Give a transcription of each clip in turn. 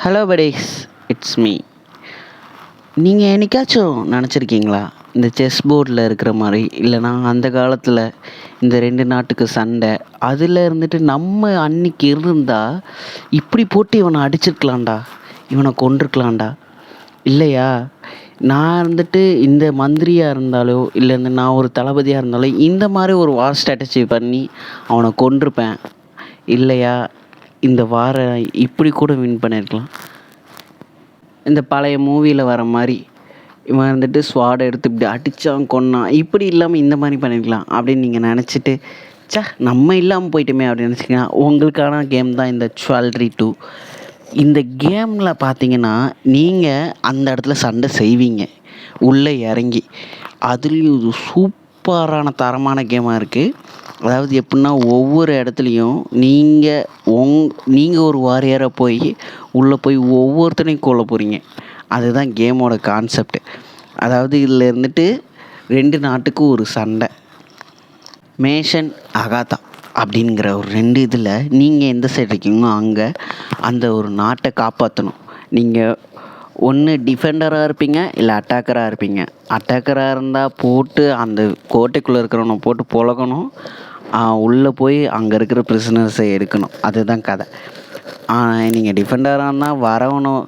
Hello buddies, it's me. நீங்கள் என்னைக்காச்சும் நினச்சிருக்கீங்களா, இந்த செஸ் போர்டில் இருக்கிற மாதிரி இல்லைனா அந்த காலத்தில் இந்த ரெண்டு நாட்டுக்கு சண்டை அதில் இருந்துட்டு நம்ம அன்னைக்கு இருந்தால் இப்படி போட்டு இவனை அடிச்சிருக்கலாம்டா, இவனை கொண்டிருக்கலாம்டா இல்லையா? நான் இருந்துட்டு இந்த மந்திரியாக இருந்தாலோ இல்லை இந்த நான் ஒரு தளபதியாக இருந்தாலோ இந்த மாதிரி ஒரு வார் ஸ்ட்ராட்டஜி பண்ணி அவனை கொண்டிருப்பேன் இல்லையா? இந்த வார இப்படி கூட வின் பண்ணியிருக்கலாம். இந்த பழைய மூவியில் வர மாதிரி இவன் வந்துட்டு ஸ்வாடை எடுத்து இப்படி அடித்தான் கொன்னான், இப்படி இல்லாமல் இந்த மாதிரி பண்ணியிருக்கலாம் அப்படின்னு நீங்கள் நினச்சிட்டு நம்ம இல்லாமல் போயிட்டோமே அப்படின்னு நினச்சிங்கன்னா உங்களுக்கான கேம் தான் இந்த ஜுவல்லரி 2. இந்த கேமில் பார்த்தீங்கன்னா நீங்கள் அந்த இடத்துல சண்டை செய்வீங்க உள்ளே இறங்கி. அதுலேயும் இது சூப்பரான தரமான கேமாக இருக்குது. அதாவது எப்படின்னா ஒவ்வொரு இடத்துலையும் நீங்கள் ஒரு வாரியராக போய் உள்ளே போய் ஒவ்வொருத்தனையும் கொல்ல போகிறீங்க. அதுதான் கேமோட கான்செப்ட். அதாவது இதில் இருந்துட்டு ரெண்டு நாட்டுக்கு ஒரு சண்டை. மேஷன் அகாதா அப்படிங்கிற ஒரு ரெண்டு இதில் நீங்கள் எந்த சைடு இருக்கீங்களோ அங்கே அந்த ஒரு நாட்டை காப்பாற்றணும். நீங்கள் ஒன்று டிஃபெண்டராக இருப்பீங்க இல்லை அட்டாக்கராக இருப்பீங்க. அட்டாக்கராக இருந்தால் போட்டு அந்த கோட்டைக்குள்ளே இருக்கிறவனை போட்டு புழக்கணும், உள்ளே போய் அங்கே இருக்கிற பிரிசனர்ஸை எடுக்கணும். அதுதான் கதை. நீங்கள் டிஃபெண்டராக இருந்தால்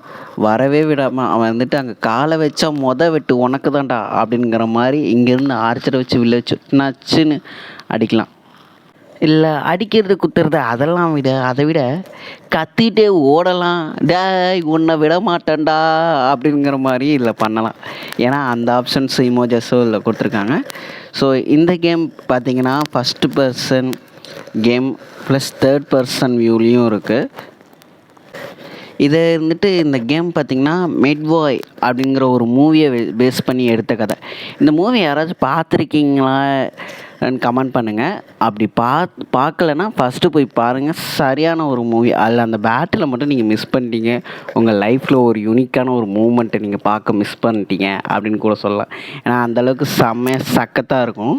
வரவே விடாமல் அவன் வந்துட்டு அங்கே காலை வச்சா வெட்டு உனக்கு தான்டா அப்படிங்கிற மாதிரி இங்கேருந்து ஆர்ச்சரை வச்சு வில்ல வச்சு நச்சுன்னு அடிக்கலாம். இல்லை அடிக்கிறது குத்துறது அதெல்லாம் அதை விட கத்திகிட்டே ஓடலாம், டேய் உன்னை விட மாட்டேன்டா அப்படிங்கிற மாதிரி இதில் பண்ணலாம். ஏன்னா அந்த ஆப்ஷன்ஸ் இமோஜஸோ இதில் கொடுத்துருக்காங்க. ஸோ இந்த கேம் பார்த்திங்கன்னா first person game plus third person வியூலேயும் இருக்குது. இதை இருந்துட்டு இந்த கேம் பார்த்திங்கன்னா மெட்வாய் அப்படிங்கிற ஒரு மூவியை பேஸ் பண்ணி எடுத்த கதை. இந்த மூவி யாராச்சும் பார்த்துருக்கீங்களா கமெண்ட் பண்ணுங்கள். அப்படி பார்க்கலன்னா ஃபஸ்ட்டு போய் பாருங்கள். சரியான ஒரு மூவி. அதில் அந்த பேட்டில் மட்டும் நீங்கள் மிஸ் பண்ணிட்டீங்க, உங்கள் லைஃப்பில் ஒரு யூனிக்கான ஒரு மூமெண்ட்டை நீங்கள் பார்க்க மிஸ் பண்ணிட்டீங்க அப்படின்னு கூட சொல்லலாம். ஏன்னா அந்தளவுக்கு செம்மையாக சக்கத்தாக இருக்கும்.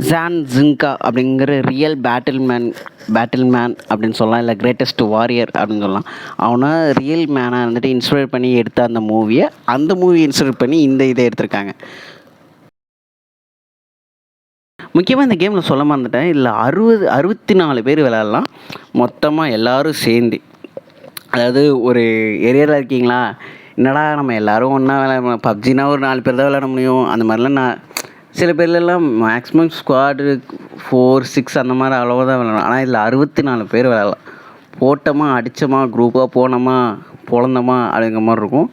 ஜான் ஜிங்கா அப்படிங்கிற ரியல் பேட்டில் மேன் அப்படின்னு சொல்லலாம், இல்லை கிரேட்டஸ்ட் வாரியர் அப்படின்னு சொல்லலாம். அவனை ரியல் மேனாக இருந்துட்டு இன்ஸ்பயர் பண்ணி எடுத்த அந்த மூவியை இன்ஸ்பயர் பண்ணி இந்த இதை எடுத்திருக்காங்க. முக்கியமாக இந்த கேமில் சொல்ல மறந்துட்டேன், இதில் 64 பேர் விளையாடலாம் மொத்தமாக எல்லோரும் சேர்ந்து. அதாவது ஒரு ஏரியாவில் இருக்கீங்களா, என்னடா நம்ம எல்லோரும் ஒன்றா விளையாட, பப்ஜினா ஒரு 4 பேர் தான் விளையாட முடியும், அந்த மாதிரிலாம் நான் சில பேர்லாம் மேக்ஸிமம் ஸ்குவாடு 4, 6 அந்த மாதிரி அளவு தான் விளையாடணும். ஆனால் இதில் 64 பேர் விளையாடலாம். போட்டோமா அடித்தோமா குரூப்பாக போனோமா பொழந்தோமா அப்படிங்கிற மாதிரி இருக்கும்.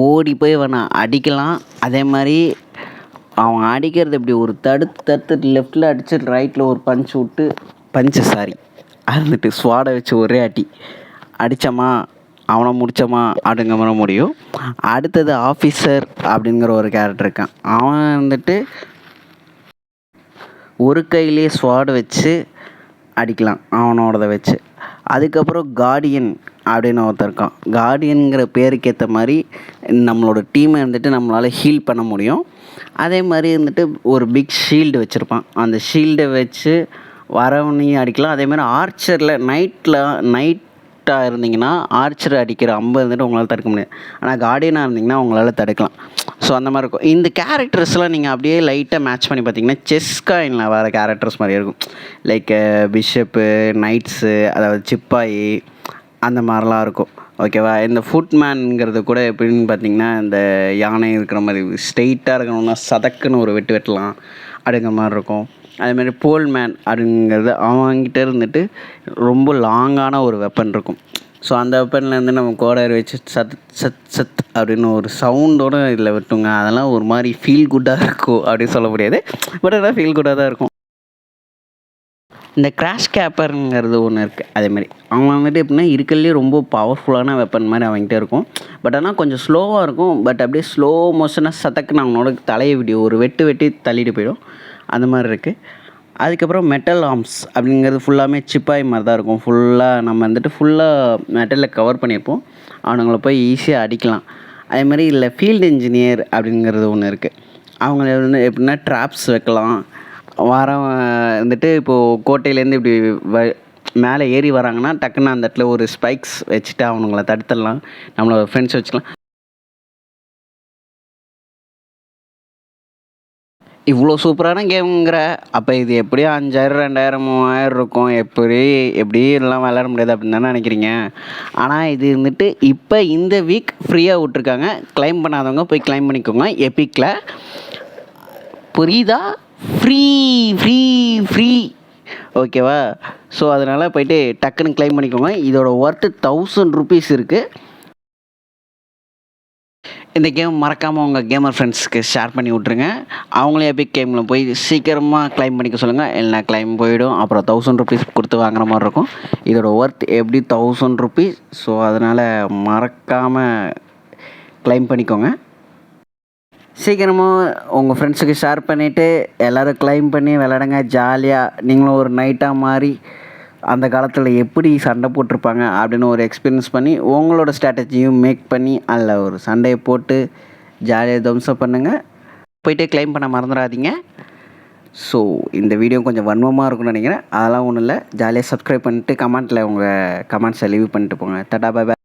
ஓடி போய் வேணாம் அடிக்கலாம். அதே மாதிரி அவன் அடிக்கிறது இப்படி ஒரு தடுத்து லெஃப்டில் அடித்து ரைட்டில் ஒரு அறுந்துட்டு ஸ்வாடை வச்சு ஒரே அடித்தோமா அவனை முடித்தோமா அப்படிங்கிற மாதிரி முடியும். அடுத்தது ஆஃபீஸர் அப்படிங்கிற ஒரு கேரக்டர் இருக்கான். அவன் வந்துட்டு ஒரு கையிலே ஸ்வாடு வச்சு அடிக்கலாம் அவனோடதை வச்சு. அதுக்கப்புறம் கார்டியன் அப்படின்னு ஒருத்தர் இருக்கான். கார்டியனுங்கிற பேருக்கு ஏற்ற மாதிரி நம்மளோட டீமை இருந்துட்டு நம்மளால் ஹீல் பண்ண முடியும். அதே மாதிரி இருந்துட்டு ஒரு பிக் ஷீல்டு வச்சுருப்பான். அந்த ஷீல்டை வச்சு வரவனையும் அடிக்கலாம். அதே மாதிரி ஆர்ச்சரில் நைட்டாக இருந்தீங்கன்னா ஆர்ச்சர் அடிக்கிற அம்பு இருந்துட்டு உங்களால் தடுக்க முடியாது. ஆனால் கார்டியனாக இருந்தீங்கன்னா உங்களால் தடுக்கலாம். ஸோ அந்த மாதிரி இருக்கும். இந்த கேரக்டர்ஸ்லாம் நீங்கள் அப்படியே லைட்டாக மேட்ச் பண்ணி பார்த்தீங்கன்னா செஸ் காயினில் வர கேரக்டர்ஸ் மாதிரி இருக்கும். லைக் பிஷப்பு, நைட்ஸு, அதாவது சிப்பாயி அந்த மாதிரிலாம் இருக்கும். ஓகேவா? இந்த ஃபுட்மேனுங்கிறது கூட எப்படின்னு பார்த்தீங்கன்னா இந்த யானை இருக்கிற மாதிரி ஸ்ட்ரெயிட்டாக இருக்கணும்னா சதக்குன்னு ஒரு வெட்டலாம் அப்படிங்கிற மாதிரி இருக்கும். அதேமாதிரி போல்மேன் அப்படிங்கிறது அவங்ககிட்ட இருந்துட்டு ரொம்ப லாங்கான ஒரு வெப்பன் இருக்கும். ஸோ அந்த வெப்பன்லேருந்து நம்ம கோடாரி வச்சு சத் அப்படின்னு ஒரு சவுண்டோடு இதில் வெட்டுங்க. அதெல்லாம் ஒரு மாதிரி ஃபீல் குட்டாக இருக்கும் அப்படின்னு சொல்ல முடியாது, பட் அதெல்லாம் ஃபீல் குட்டாக தான் இருக்கும். இந்த கிராஷ் கேப்பருங்கிறது ஒன்று இருக்குது. அதேமாதிரி அவங்க வந்துட்டு எப்படின்னா இருக்கிறதுலே ரொம்ப பவர்ஃபுல்லான வெப்பன் மாதிரி அவங்ககிட்ட இருக்கும். பட் ஆனால் கொஞ்சம் ஸ்லோவாக இருக்கும். பட் அப்படியே ஸ்லோ மோஷனாக சதக்குன்னு அவங்களோட தலையை ஒரு வெட்டி தள்ளிட்டு போயிடும். அந்த மாதிரி இருக்குது. அதுக்கப்புறம் மெட்டல் ஆர்ம்ஸ் அப்படிங்கிறது ஃபுல்லாமே சிப்பாய் மாதிரி தான் இருக்கும். நம்ம வந்துட்டு ஃபுல்லாக மெட்டலில் கவர் பண்ணியிருப்போம். அவனுங்களை போய் ஈஸியாக அடிக்கலாம். அதேமாதிரி இல்லை ஃபீல்டு இன்ஜினியர் அப்படிங்கிறது ஒன்று இருக்குது. அவங்கள வந்து எப்படின்னா ட்ராப்ஸ் வைக்கலாம். வந்துட்டு இப்போது கோட்டையிலேருந்து இப்படி மேலே ஏறி வராங்கன்னா டக்குன்னு அந்த இடத்துல ஒரு ஸ்பைக்ஸ் வச்சுட்டு அவனுங்கள தடுத்துடலாம். நம்மளோட ஃப்ரெண்ட்ஸ் வச்சுக்கலாம். இவ்வளோ சூப்பரான கேம்ங்கிற அப்போ இது எப்படியும் 5000 2000 3000 இருக்கும். எப்படி எல்லாம் விளையாட முடியாது அப்படின்னு தானே நினைக்கிறீங்க. ஆனால் இது வந்துட்டு இப்போ இந்த வீக் ஃப்ரீயாக விட்ருக்காங்க. கிளைம் பண்ணாதவங்க போய் கிளைம் பண்ணிக்கோங்க எபிக்கில். புரியுதா? ஃப்ரீ ஃப்ரீ ஃப்ரீ ஓகேவா? ஸோ அதனால் போயிட்டு டக்குன்னு கிளைம் பண்ணிக்கோங்க. இதோட ஒர்த்து 1000 ரூபீஸ் இருக்குது. இந்த கேம் மறக்காமல் உங்கள் கேமர் ஃப்ரெண்ட்ஸ்க்கு ஷேர் பண்ணி விட்ருங்க. அவங்களே எபிக் கேமில் போய் சீக்கிரமாக கிளைம் பண்ணிக்க சொல்லுங்கள். இல்லைனா கிளைம் போயிடும். அப்புறம் 1000 ரூபீஸ் கொடுத்து வாங்குற மாதிரி இருக்கும். இதோட ஒர்த் எப்படி 1000 ரூபீஸ். ஸோ அதனால் மறக்காமல் கிளைம் பண்ணிக்கோங்க. சீக்கிரமாக உங்கள் ஃப்ரெண்ட்ஸுக்கு ஷேர் பண்ணிவிட்டு எல்லோரும் கிளைம் பண்ணி விளையாடுங்க ஜாலியாக. நீங்களும் ஒரு நைட்டாக மாறி அந்த காலத்தில் எப்படி சண்டை போட்டிருப்பாங்க அப்படின்னு ஒரு எக்ஸ்பீரியன்ஸ் பண்ணி உங்களோட ஸ்ட்ராட்டஜியும் மேக் பண்ணி அதில் ஒரு சண்டையை போட்டு ஜாலியாக தம்சப் பண்ணுங்கள். போய்ட்டு கிளைம் பண்ண மறந்துடாதீங்க. ஸோ இந்த வீடியோ கொஞ்சம் வன்மமாக இருக்கும்னு நினைக்கிறேன். அதெல்லாம் ஒன்றும் இல்லை. ஜாலியாக சப்ஸ்கிரைப் பண்ணிட்டு கமெண்ட்டில் உங்கள் கமெண்ட்ஸை லீவ் பண்ணிட்டு போங்க. Tata bye by.